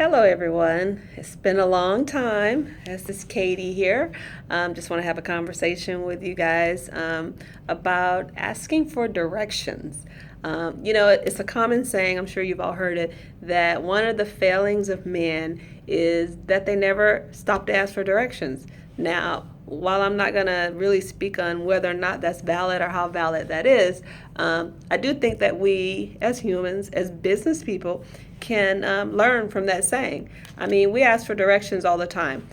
Hello, everyone. It's been a long time. This is Katie here. Just want to have a conversation with you guys about asking for directions. It's a common saying, I'm sure you've all heard it, that one of the failings of men is that they never stop to ask for directions. Now, while I'm not going to really speak on whether or not that's valid or how valid that is, I do think that we, as humans, as business people, can learn from that saying. I mean, we ask for directions all the time,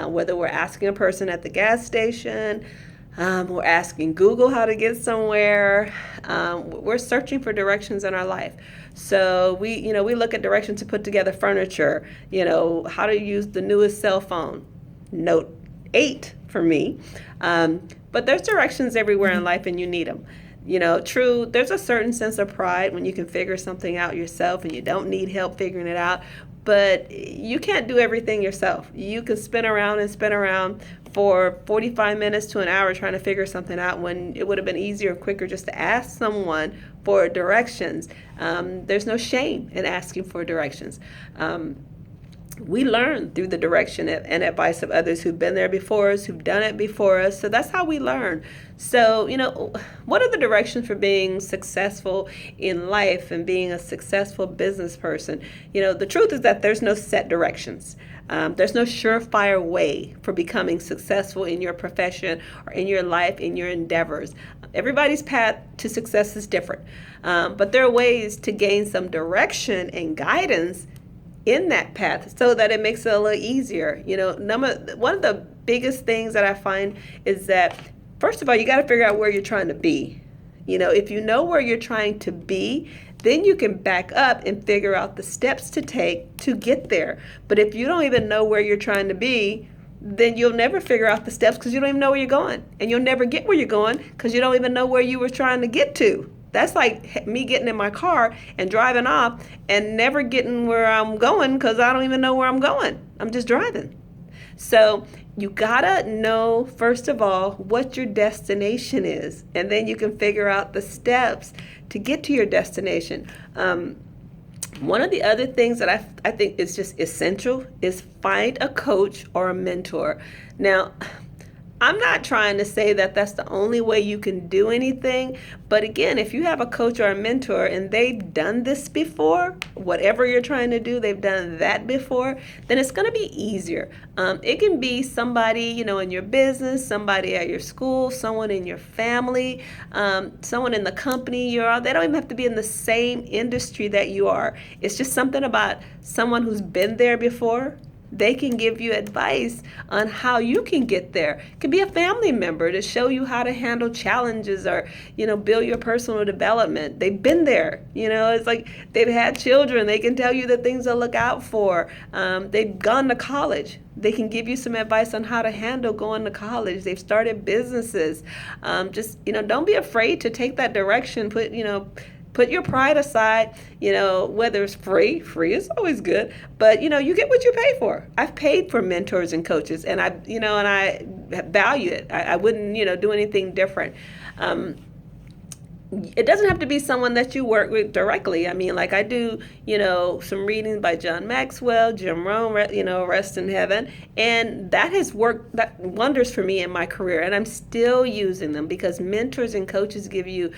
whether we're asking a person at the gas station, we're asking Google how to get somewhere. We're searching for directions in our life. So we look at directions to put together furniture. How to use the newest cell phone. Note 8 for me. But there's directions everywhere in life, and you need them. True, there's a certain sense of pride when you can figure something out yourself and you don't need help figuring it out. But you can't do everything yourself. You can spin around and spin around for 45 minutes to an hour trying to figure something out when it would have been easier, quicker just to ask someone for directions. There's no shame in asking for directions. We learn through the direction and advice of others who've been there before us, who've done it before us. So that's how we learn. So, what are the directions for being successful in life and being a successful business person? The truth is that there's no set directions. There's no surefire way for becoming successful in your profession or in your life, in your endeavors. Everybody's path to success is different. But there are ways to gain some direction and guidance in that path so that it makes it a little easier. One of the biggest things that I find is that, first of all, you got to figure out where you're trying to be. If you know where you're trying to be, then you can back up and figure out the steps to take to get there. But if you don't even know where you're trying to be, then you'll never figure out the steps because you don't even know where you're going. And you'll never get where you're going because you don't even know where you were trying to get to. That's like me getting in my car and driving off and never getting where I'm going because I don't even know where I'm going. I'm just driving. So you gotta know, first of all, what your destination is, and then you can figure out the steps to get to your destination. One of the other things that I think is just essential is find a coach or a mentor. Now, I'm not trying to say that that's the only way you can do anything, but again, if you have a coach or a mentor and they've done this before, whatever you're trying to do, they've done that before, then it's going to be easier. It can be somebody, in your business, somebody at your school, someone in your family, someone in the company you're on. They don't even have to be in the same industry that you are. It's just something about someone who's been there before. They can give you advice on how you can get there. It could be a family member to show you how to handle challenges or, build your personal development. They've been there. It's like they've had children. They can tell you the things to look out for. They've gone to college. They can give you some advice on how to handle going to college. They've started businesses. Don't be afraid to take that direction. Put your pride aside, whether it's free is always good, but you get what you pay for. I've paid for mentors and coaches and I value it. I wouldn't, do anything different. It doesn't have to be someone that you work with directly. I mean, like I do, some readings by John Maxwell, Jim Rohn, rest in heaven. And that has worked wonders for me in my career. And I'm still using them because mentors and coaches give you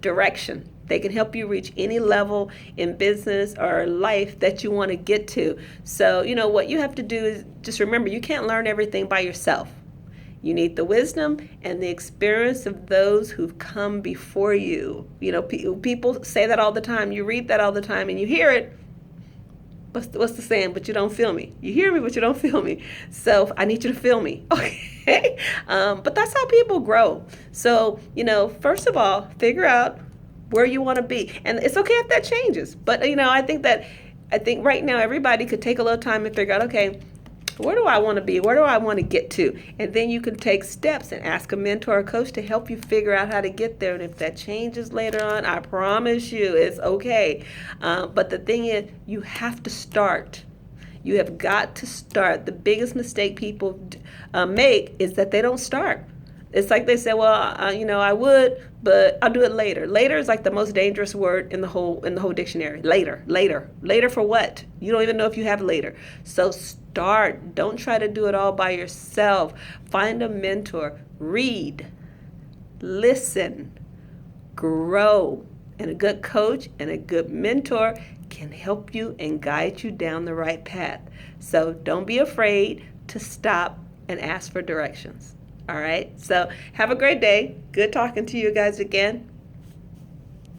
direction. They can help you reach any level in business or life that you want to get to. So, what you have to do is just remember, you can't learn everything by yourself. You need the wisdom and the experience of those who've come before you. People say that all the time. You read that all the time and you hear it. What's the saying? But you don't feel me. You hear me, but you don't feel me. So I need you to feel me. Okay. But that's how people grow. So, first of all, figure out where you want to be. And it's okay if that changes. But, I think right now everybody could take a little time and figure out, okay, where do I want to be? Where do I want to get to? And then you can take steps and ask a mentor or coach to help you figure out how to get there. And if that changes later on, I promise you it's okay. But the thing is, you have to start. You have got to start. The biggest mistake people make is that they don't start. It's like they say, well, I would, but I'll do it later. Later is like the most dangerous word in the whole dictionary. Later, later, later for what? You don't even know if you have later. So start. Don't try to do it all by yourself. Find a mentor. Read, listen, grow. And a good coach and a good mentor can help you and guide you down the right path. So don't be afraid to stop and ask for directions. All right. So have a great day. Good talking to you guys again.